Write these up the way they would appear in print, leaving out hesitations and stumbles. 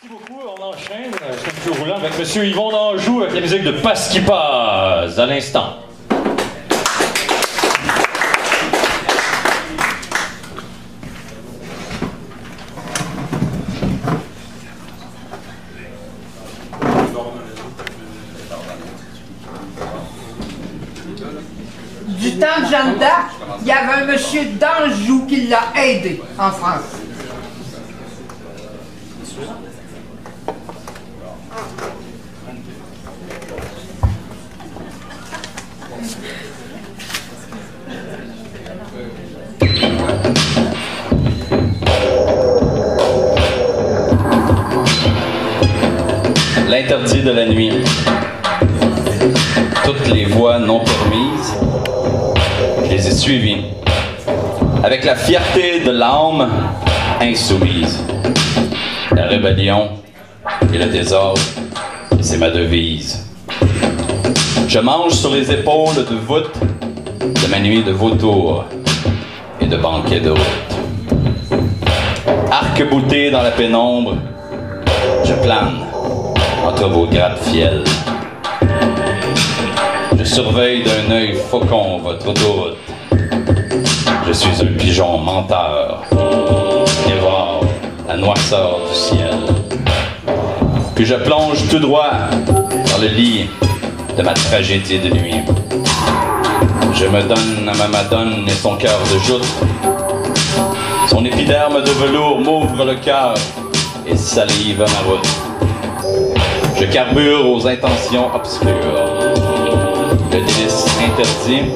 Merci beaucoup. On enchaîne sur le roulant avec M. Yvon d'Anjou avec la musique de Passe qui passe à l'instant. Du temps de Jeanne d'Arc, il y avait un monsieur d'Anjou qui l'a aidé en France. L'interdit de la nuit. Toutes les voies non permises, je les ai suivies. Avec la fierté de l'âme insoumise. La rébellion et le désordre, c'est ma devise. Je mange sur les épaules de voûte de ma nuit de vautours et de banquets de route. Arc-bouté dans la pénombre, je plane entre vos gratte-ciels. Je surveille d'un œil faucon votre autoroute. Je suis un pigeon menteur qui dévore la noirceur du ciel. Puis je plonge tout droit dans le lit de ma tragédie de nuit. Je me donne à ma madone et son cœur de joute. Son épiderme de velours m'ouvre le cœur et salive ma route. Je carbure aux intentions obscures. Le délice interdit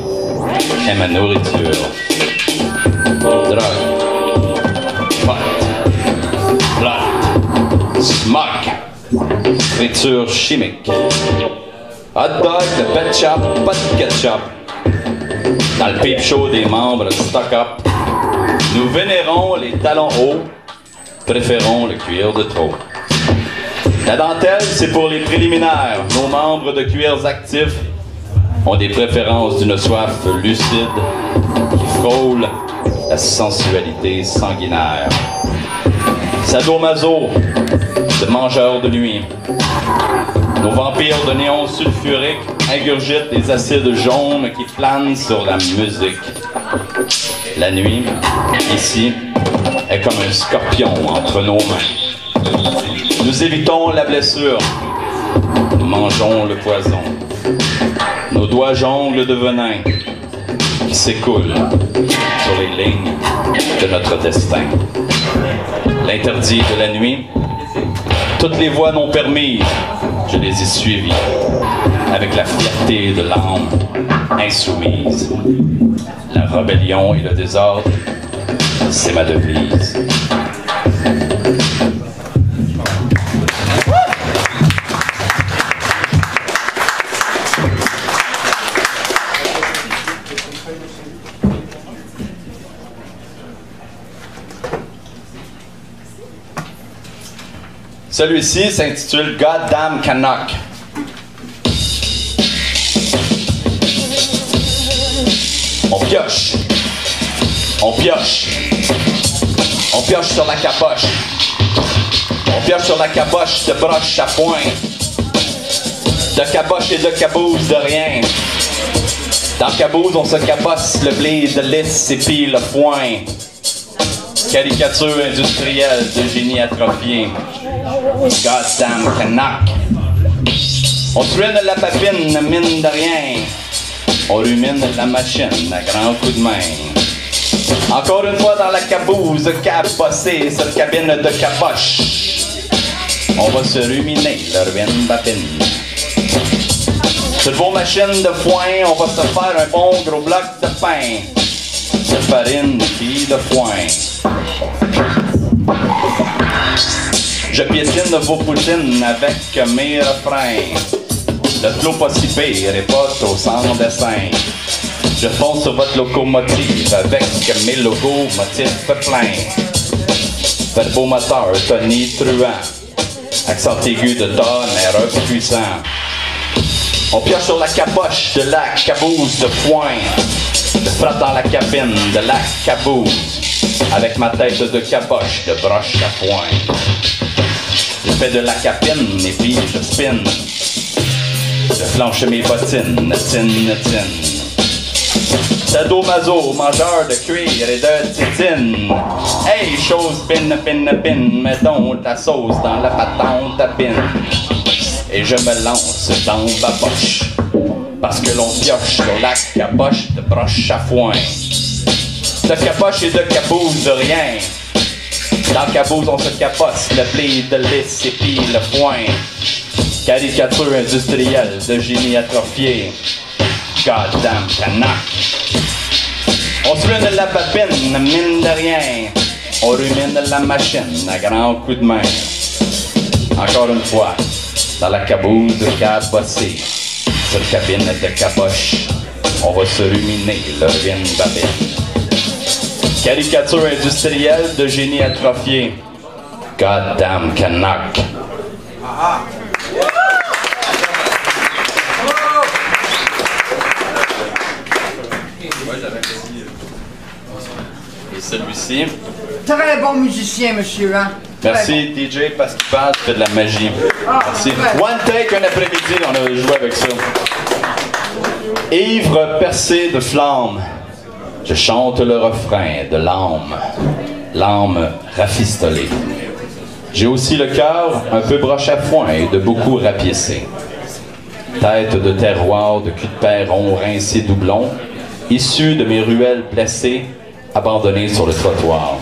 est ma nourriture. Drogue, pot, plot, smoke, friture chimique. Hot dog, de pet shop, pas de ketchup. Dans le peep show des membres stock-up, nous vénérons les talons hauts, préférons le cuir de trop. La dentelle, c'est pour les préliminaires. Nos membres de cuirs actifs ont des préférences d'une soif lucide qui frôle la sensualité sanguinaire. Sadomaso, de mangeurs de nuit. Nos vampires de néon sulfurique ingurgitent des acides jaunes qui planent sur la musique. La nuit, ici, est comme un scorpion entre nos mains. Nous évitons la blessure. Nous mangeons le poison. Nos doigts jonglent de venin qui s'écoule sur les lignes de notre destin. L'interdit de la nuit, toutes les voies non permises, je les ai suivies avec la fierté de l'âme insoumise. La rébellion et le désordre, c'est ma devise. Celui-ci s'intitule Goddamn Canuck. On pioche. On pioche. On pioche sur la caboche. On pioche sur la caboche de broche à point. De caboche et de caboose de rien. Dans caboose, on se cabosse le blé de lisse et puis le foin. Caricature industrielle de génie atrophié. Goddamn Canuck. On truine la papine, mine de rien. On rumine la machine à grands coups de main. Encore une fois dans la caboose, cabossée, cette cabine de caboche. On va se ruminer le ruine babine. Sur vos machines de foin, on va se faire un bon gros bloc de pain. De farine puis de foin. Je piétine vos poutines avec mes refrains. Le flot pas si pire et pas trop sans dessin. Je fonce sur votre locomotive avec mes logos motifs pleins. Votre beau moteur tonitruant, accent aigu de tonnerre puissant. On pioche sur la caboche de la caboose de foin. Je frappe dans la cabine de la caboose avec ma tête de caboche de broche à foin. Je fais de la capine et puis je spin. Je flanche mes bottines, tin. Sadomaso, mangeur de cuir et de tétine. Hey, chose pin, mettons ta sauce dans la patente à pin. Et je me lance dans ma poche, parce que l'on pioche sur la caboche de broche à foin. De caboche et de caboose de rien. Dans caboose on se caposse, le blé de lisse et puis le foin. Caricature industrielle de génie atrophié. Goddamn canac. On se ruine la babine, mine de rien. On rumine la machine à grands coups de main. Encore une fois, dans la caboose de cabossé, cette cabine de caboche, on va se ruminer le babine. Caricature industrielle de génie atrophié. Goddamn canac. Et celui-ci. Très bon musicien, monsieur, hein? Merci DJ parce qu'il passe, fait de la magie. Merci. One take, un après-midi, on a joué avec ça. Ivre percé de flammes, je chante le refrain de l'âme rafistolée. J'ai aussi le cœur un peu broche à foin et de beaucoup rapiécé. Tête de terroir, de cul de perron, rincé doublon, issu de mes ruelles blessées, abandonnées sur le trottoir.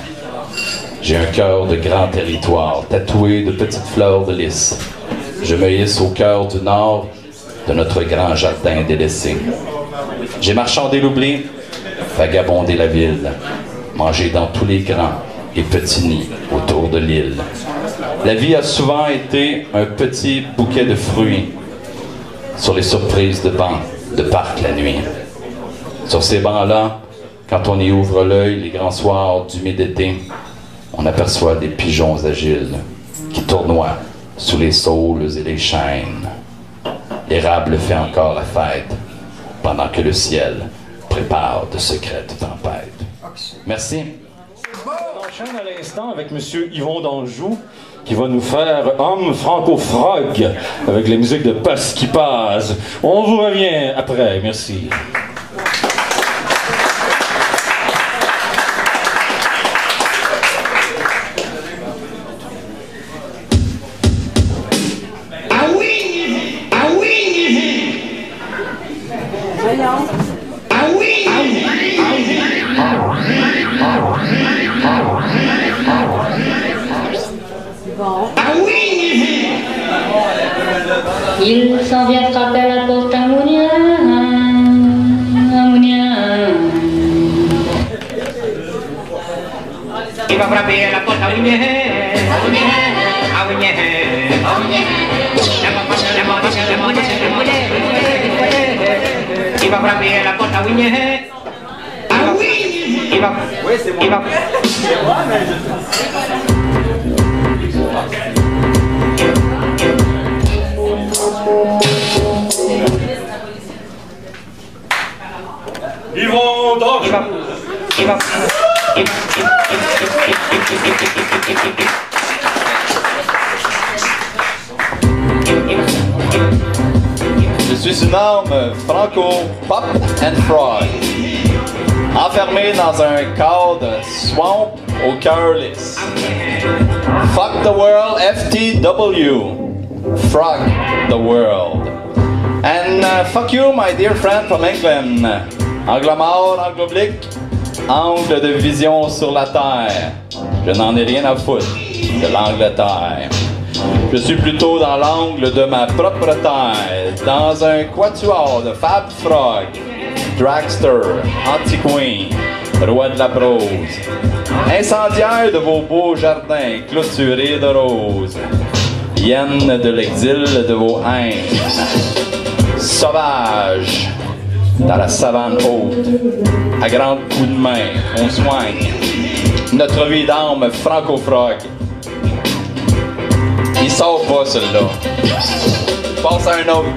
J'ai un cœur de grand territoire, tatoué de petites fleurs de lys. Je me hisse au cœur du nord de notre grand jardin délaissé. J'ai marchandé l'oubli, vagabondé la ville, mangé dans tous les grands et petits nids autour de l'île. La vie a souvent été un petit bouquet de fruits sur les surprises de bancs de parc la nuit. Sur ces bancs-là, quand on y ouvre l'œil les grands soirs d'humidité, on aperçoit des pigeons agiles qui tournoient sous les saules et les chênes. L'érable fait encore la fête pendant que le ciel prépare de secrètes tempêtes. Merci. On enchaîne à l'instant avec M. Yvon d'Anjou qui va nous faire Homme Franco-Frog avec la musique de Passe qui passe. On vous revient après. Merci. Il s'en vient frapper à la porte à Mounia. Il va frapper à la porte à Mounia. Il va frapper à la porte à Mounia. Oui, c'est bon. Yvon d'Anjou. Je suis une âme franco-pop and frog, enfermée dans un cadre swamp au cœur lisse. Fuck the world, FTW. Frog the world. And fuck you, my dear friend from England. Angle mort, angle oblique, angle de vision sur la terre. Je n'en ai rien à foutre de l'Angleterre. Je suis plutôt dans l'angle de ma propre terre, dans un quatuor de Fab Frog, Dragster, Anti-Queen, Roi de la prose, incendiaire de vos beaux jardins clôturés de roses, hyène de l'exil de vos haines, sauvage dans la savane haute, à grands coups de main, on soigne notre vie d'âme franco-frog. Il sort pas celui-là. Passe à un autre.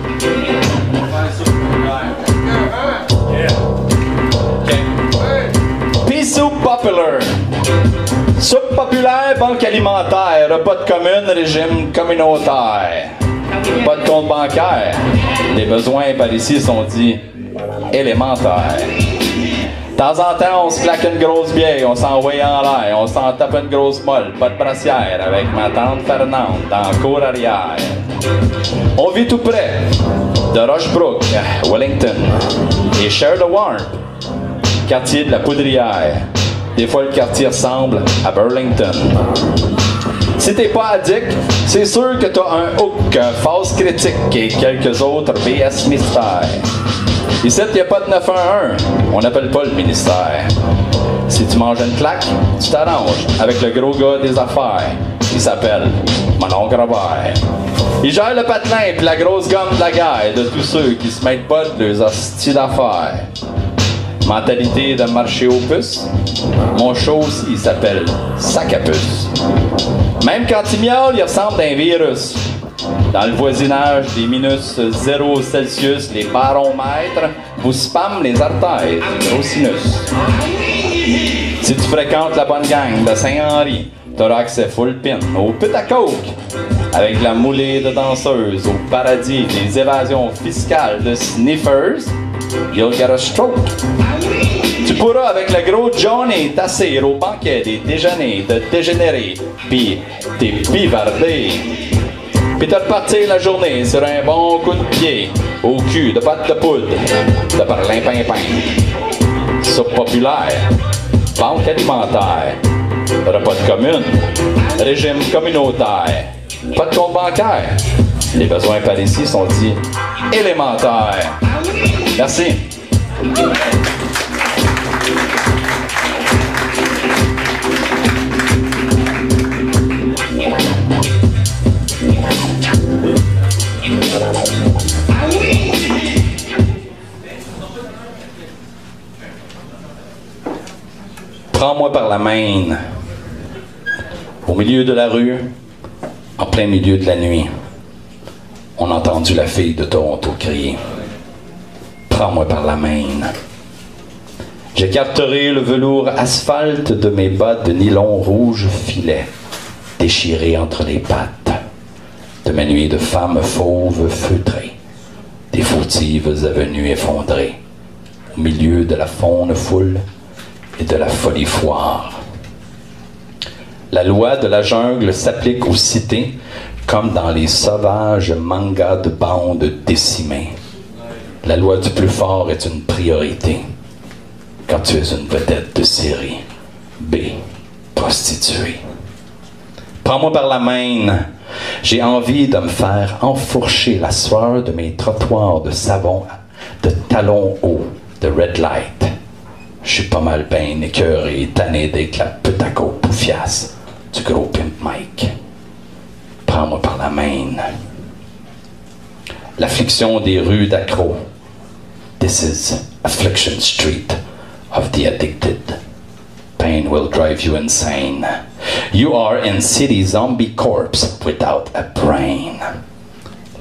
Okay. Pea Soup Popular. Soupe populaire, banque alimentaire, repas de commune, régime communautaire. Pas de compte bancaire. Les besoins par ici sont dits élémentaires. De temps en temps, on se claque une grosse bière, on s'envoie en l'air, on s'en tape une grosse molle, pas de brassière, avec ma tante Fernande dans la cour arrière. On vit tout près de Rochebrook, Wellington, et Charleroi, quartier de la Poudrière. Des fois, le quartier ressemble à Burlington. Si t'es pas addict, c'est sûr que t'as un hook, phase critique et quelques autres BS mystères. Ici, il n'y a pas de 911, on n'appelle pas le ministère. Si tu manges une claque, tu t'arranges avec le gros gars des affaires. Il s'appelle mon oncle Robert. Il gère le patelin puis la grosse gomme de la guerre de tous ceux qui se mettent pas de leurs hosties d'affaires. Mentalité de marché aux puces, mon show aussi il s'appelle Sac à puce. Même quand il miaule, il ressemble à un virus. Dans le voisinage des minus 0 Celsius, les baromètres vous spamment les artères au sinus. Si tu fréquentes la bonne gang de Saint-Henri, t'auras accès full pin au put à coke avec la moulée de danseuses au paradis des évasions fiscales de sniffers. You'll get a stroke. Tu pourras avec le gros Johnny t'asseoir au banquet des déjeuners de dégénérés, pis t'es pivardé. Pis te repartir la journée sur un bon coup de pied au cul de pâte de poudre de perlimpinpin. Soupe populaire, banque alimentaire, repas de commune, régime communautaire, pas de compte bancaire. Les besoins par ici sont dits élémentaires. Merci. Prends-moi par la main, au milieu de la rue, en plein milieu de la nuit. On a entendu la fille de Toronto crier. Prends-moi par la main. J'écarterai le velours asphalte de mes bottes de nylon rouge filet, déchirées entre les pattes de mes nuits de femmes fauves feutrées, des fautives avenues effondrées, au milieu de la faune foule et de la folie foire. La loi de la jungle s'applique aux cités comme dans les sauvages mangas de bandes décimées. La loi du plus fort est une priorité quand tu es une vedette de série B, prostituée. Prends-moi par la main. J'ai envie de me faire enfourcher la sueur de mes trottoirs de savon, de talons hauts, de red light. Je suis pas mal ben écœuré et tanné d'être la putaco poufiasse du gros pimp Mike. Prends-moi par la main. L'affliction des rues d'accro. This is Affliction Street of the addicted. Pain will drive you insane. You are in city zombie corpse without a brain.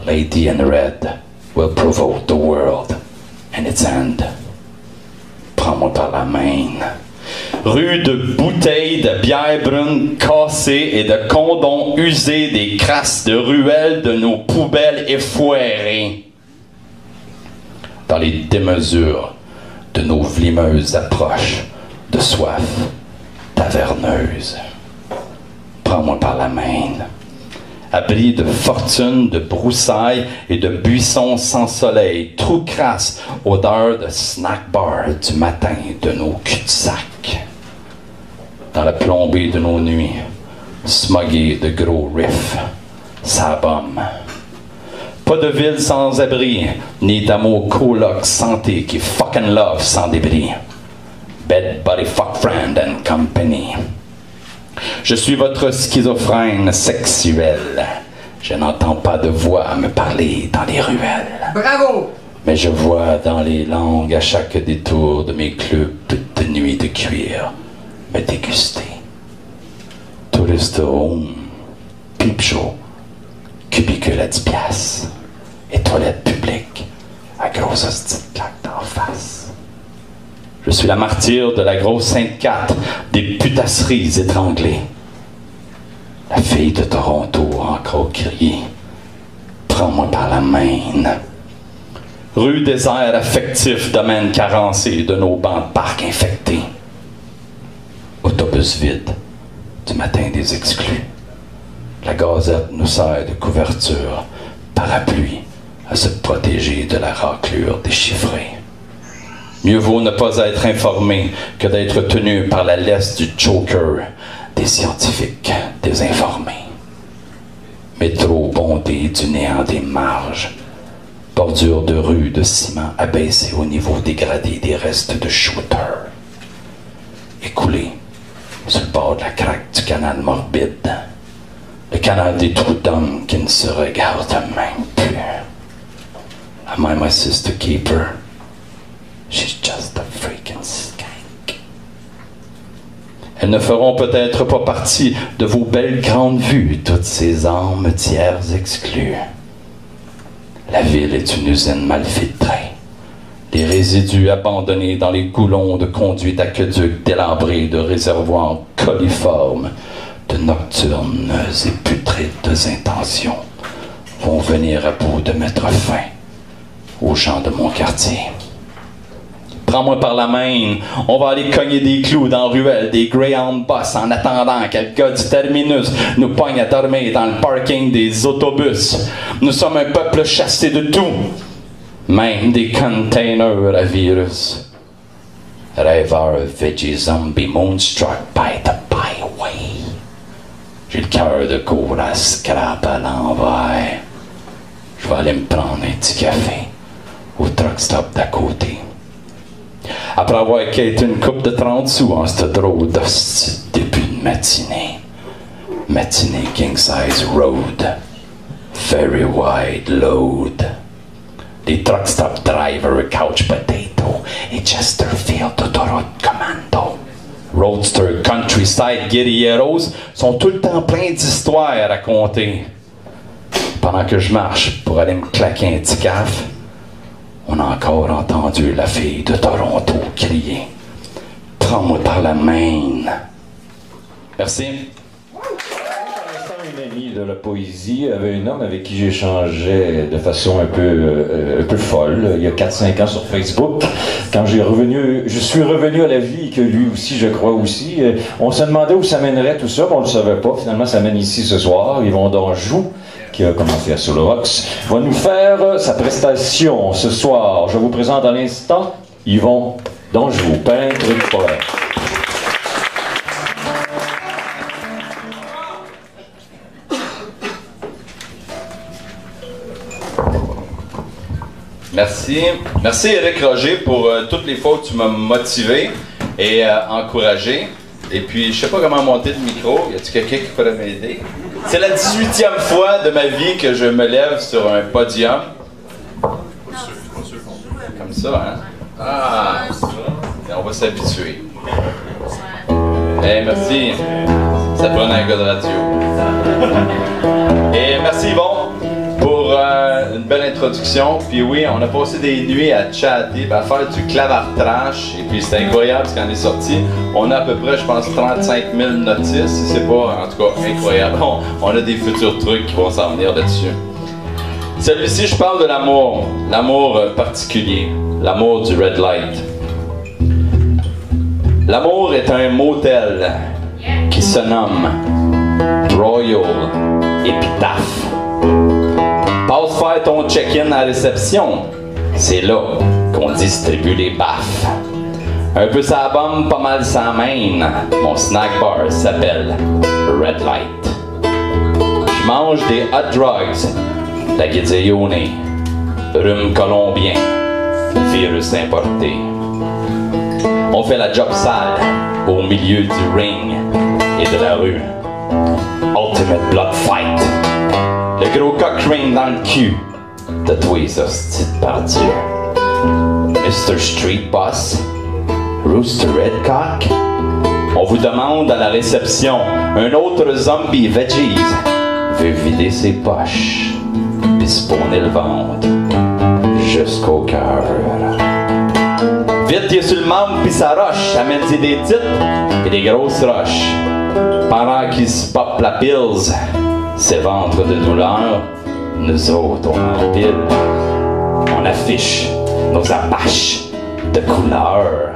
Lady in Red will provoke the world and its end. Prends-moi par la main. Rue de bouteilles de bière brune cassées et de condoms usés, des crasses de ruelles de nos poubelles effoirées. Dans les démesures de nos vlimeuses approches de soif taverneuse. Prends-moi par la main. Abri de fortune, de broussailles et de buissons sans soleil, trou crasse, odeur de snack bar du matin de nos cul-de-sac. Dans la plombée de nos nuits, smogués de gros riffs, ça bombe. Pas de ville sans abri, ni d'amour coloc santé qui fucking love sans débris. Bed, body, fuck, friend and company. Je suis votre schizophrène sexuel. Je n'entends pas de voix me parler dans les ruelles. Bravo! Mais je vois dans les langues à chaque détour de mes clubs de nuit de cuir me déguster. Tourist home, peep show, cubicule à 10 piastres et toilette publique à grosse hostie de claque d'en face. Je suis la martyre de la grosse Sainte-Cat, des putasseries étranglées. La fille de Toronto a encore crié. Prends-moi par la main. Rue désert affectif, domaine carencé de nos bancs de parc infectés. Autobus vide, du matin des exclus. La gazette nous sert de couverture, parapluie, à se protéger de la raclure déchiffrée. Mieux vaut ne pas être informé que d'être tenu par la laisse du choker des scientifiques désinformés. Métro bondé du néant des marges, bordure de rue de ciment abaissée au niveau dégradé des restes de shooters. Écoulé sur le bord de la craque du canal morbide, le canal des trous d'hommes qui ne se regardent même plus. Am I my sister keeper? She's just a freaking skank. Elles ne feront peut-être pas partie de vos belles grandes vues, toutes ces âmes tiers exclues. La ville est une usine mal filtrée. Les résidus abandonnés dans les goulons de conduits d'aqueducs délabrés de réservoirs coliformes, de nocturnes et putrides intentions vont venir à bout de mettre fin aux gens de mon quartier. Prends-moi par la main, on va aller cogner des clous dans la ruelle des Greyhound Bus en attendant qu'un gars du terminus nous pogne à dormir dans le parking des autobus. Nous sommes un peuple chassé de tout, même des containers à virus. Rêveur, veggie, zombie, moonstruck by the byway. J'ai le cœur de cour à scrap à l'envers. Je vais aller me prendre un petit café au truck stop d'à côté. Après avoir quitté une coupe de 30 sous en ce drôle de début de matinée. Matinée king size road. Very wide load. Les truck stop driver, couch potato et Chesterfield autoroute commando. Roadster, countryside, guerrilleros sont tout le temps pleins d'histoires à raconter. Pendant que je marche pour aller me claquer un petit caf, on a encore entendu la fille de Toronto crier « Prends-moi par la main ». Merci. Une amie de la poésie avait un homme avec qui j'échangeais de façon un peu folle il y a 4-5 ans sur Facebook. Quand je suis revenu à la vie, que lui aussi, je crois aussi, on se demandait où ça mènerait tout ça, mais on ne le savait pas. Finalement, ça mène ici ce soir. Yvon Danjou, qui a commencé à Solo Rocks, va nous faire sa prestation ce soir. Je vous présente à l'instant Yvon Danjou, peintre et poète. Merci. Merci Éric Roger pour toutes les fois où tu m'as motivé et encouragé. Et puis, je sais pas comment monter le micro. Y a-t-il quelqu'un qui pourrait m'aider? C'est la 18e fois de ma vie que je me lève sur un podium. Comme ça, hein? Ah! On va s'habituer. Eh, merci. Ça prend un gars de radio. Et merci Yvon pour une belle introduction. Puis oui, on a passé des nuits à chatter, à faire du clavartrash. Et puis c'était incroyable ce qu'on est sorti. On a à peu près, je pense, 35 000 notices. Si c'est pas, en tout cas, incroyable. On a des futurs trucs qui vont s'en venir là-dessus. Celui-ci, je parle de l'amour. L'amour particulier. L'amour du red light. L'amour est un motel qui se nomme Royal Epitaph. Passe faire ton check-in à la réception. C'est là qu'on distribue les baffes. Un peu sa bombe, pas mal sa main. Mon snack bar s'appelle Red Light. Je mange des hot drugs, la guédione, rhume colombien, virus importé. On fait la job sale au milieu du ring et de la rue. Ultimate blood fight. Le gros Cochrane dans le cul de tous les hosties de pardieu. Mr. Street Boss, Rooster Redcock. On vous demande à la réception, un autre zombie veggies veut vider ses poches puis spawner le ventre jusqu'au cœur. Vite, il est sur le membre pis ça roche. Amène-y des titres et des grosses roches. Pendant qu'il se pop la pills, ses ventres de douleur, nous autres, on empile. On affiche nos apaches de couleur.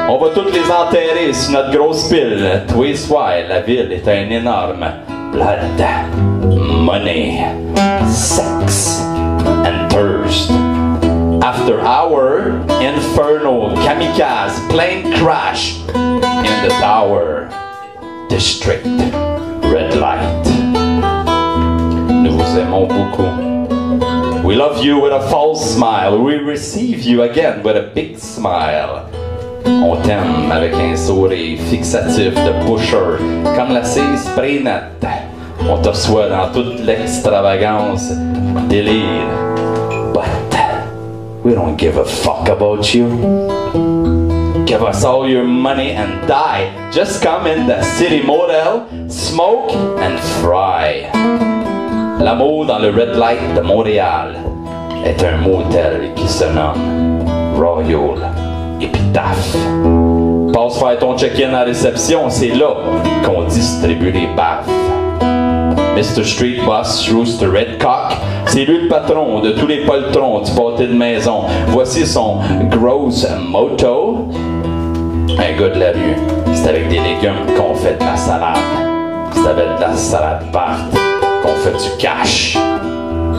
On va toutes les enterrer sur notre grosse pile. Tous les soirs, la ville est un énorme blood, money, sex and thirst. After hour, inferno, kamikaze, plane crash in the tower. District, red light. Nous vous aimons beaucoup. We love you with a false smile. We receive you again with a big smile. On t'aime avec un sourire fixatif de pusher, comme la cise spray-net. On te reçoit dans toute l'extravagance, délire. But we don't give a fuck about you. Give us all your money and die. Just come in the city motel, smoke and fry. L'amour dans le Red Light de Montréal est un motel qui se nomme Royal Epitaph. Passe faire ton check-in à la réception, c'est là qu'on distribue les baffes. Mr. Street Boss Rooster Redcock, c'est lui le patron de tous les poltrons du pâté de maison. Voici son gross motto. Un gars de la rue, c'est avec des légumes qu'on fait de la salade. C'est avec de la salade verte qu'on fait du cash.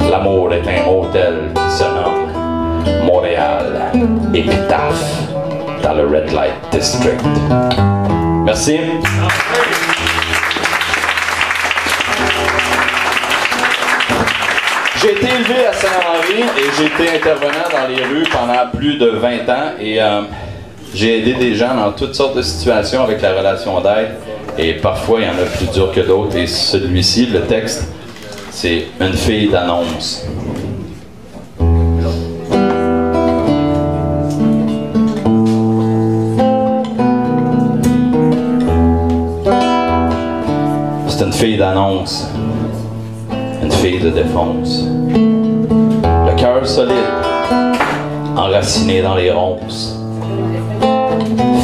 L'amour est un motel qui se nomme Montréal Epitaph dans le Red Light District. Merci. J'ai été élevé à Saint-Henri et j'ai été intervenant dans les rues pendant plus de 20 ans et j'ai aidé des gens dans toutes sortes de situations avec la relation d'aide et parfois il y en a plus dur que d'autres et celui-ci, le texte, c'est une fille d'annonce. C'est une fille d'annonce, une fille de défonce. Le cœur solide, enraciné dans les ronces.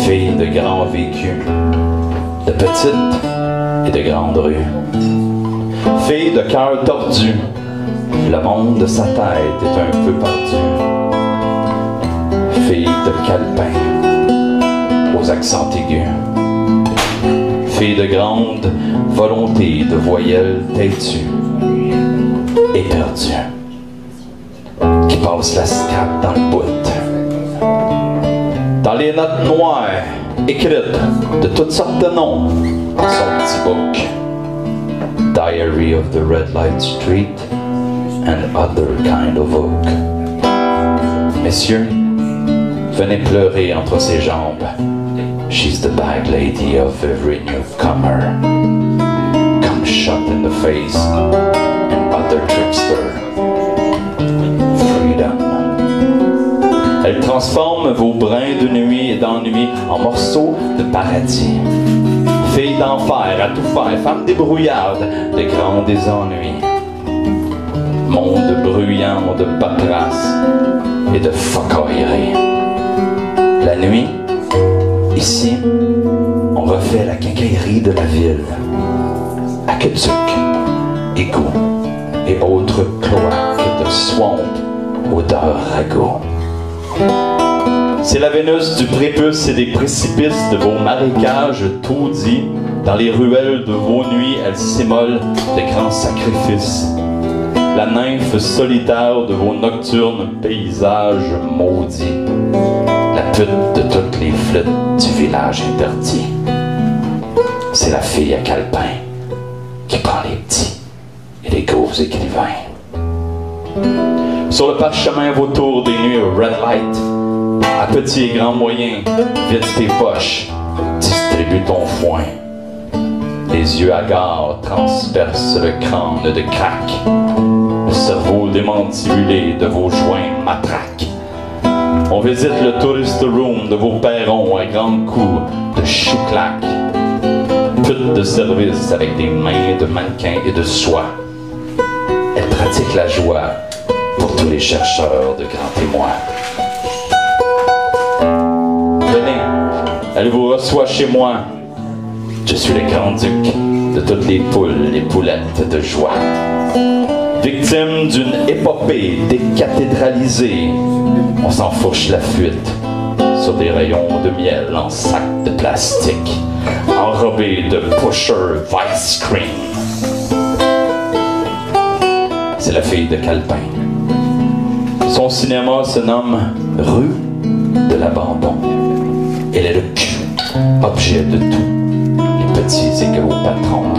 Fille de grands vécus, de petites et de grandes rues. Fille de cœur tordu, le monde de sa tête est un peu perdu. Fille de calepin, aux accents aigus. Fille de grande volonté de voyelles têtues et perdues, qui passe la scrap dans le bout. Dans les notes noires, écrites de toutes sortes de noms, dans son petit book. Diary of the Red Light Street and other kind of book. Messieurs, venez pleurer entre ses jambes. She's the bag lady of every newcomer. Come shot in the face and other trickster. Freedom. Elle transforme vos brins de nuit et d'ennui en morceaux de paradis. Fille d'enfer à tout faire, femme débrouillarde de grands désennuis. Monde bruyant de paperasse et de focaillerie. La nuit, ici, on refait la quincaillerie de la ville. Aqueduc, égout et autres cloaques de swamp, odeur ragot. C'est la Vénus du prépuce et des précipices de vos marécages taudis. Dans les ruelles de vos nuits, elle s'immole de grands sacrifices. La nymphe solitaire de vos nocturnes paysages maudits. La pute de toutes les flûtes du village interdit. C'est la fille à calepin qui prend les petits et les gros écrivains. Sur le parchemin vautour des nuits au red light, à petits et grands moyens, vide tes poches, distribue ton foin. Les yeux hagards transpercent le crâne de crack, le cerveau démantibulé de vos joints matraques. On visite le tourist room de vos perrons à grands coups de chou-clac. Pute de service avec des mains de mannequin et de soie. Elle pratique la joie pour tous les chercheurs de grands témoins. Elle vous reçoit chez moi. Je suis le grand-duc de toutes les poules, les poulettes de joie. Victime d'une épopée décathédralisée, on s'enfourche la fuite sur des rayons de miel en sac de plastique, enrobés de pusher vice cream. C'est la fille de Calepin. Son cinéma se nomme Rue de l'Abandon. Elle est le cul, objet de tous les petits et gros patrons.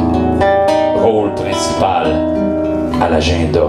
Rôle principal à l'agenda